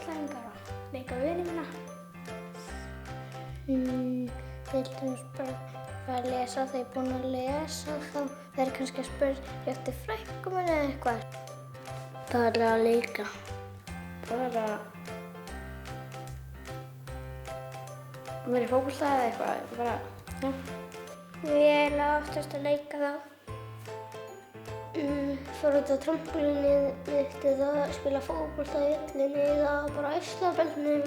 skjólstæðingar og leika við vini mína. Til dæmis bara að lesa, þegar ég er búin að lesa þá er kannski að spyrja eftir frænku minni eða eitthvað. Bara að leika. Bara vera í fótbolta eða eitthvað, bara, já. Ég er oftast að leika þá. Fara út á trampólínið mitt eða spila fótbolta í hellinni eða bara á Ystabelnum.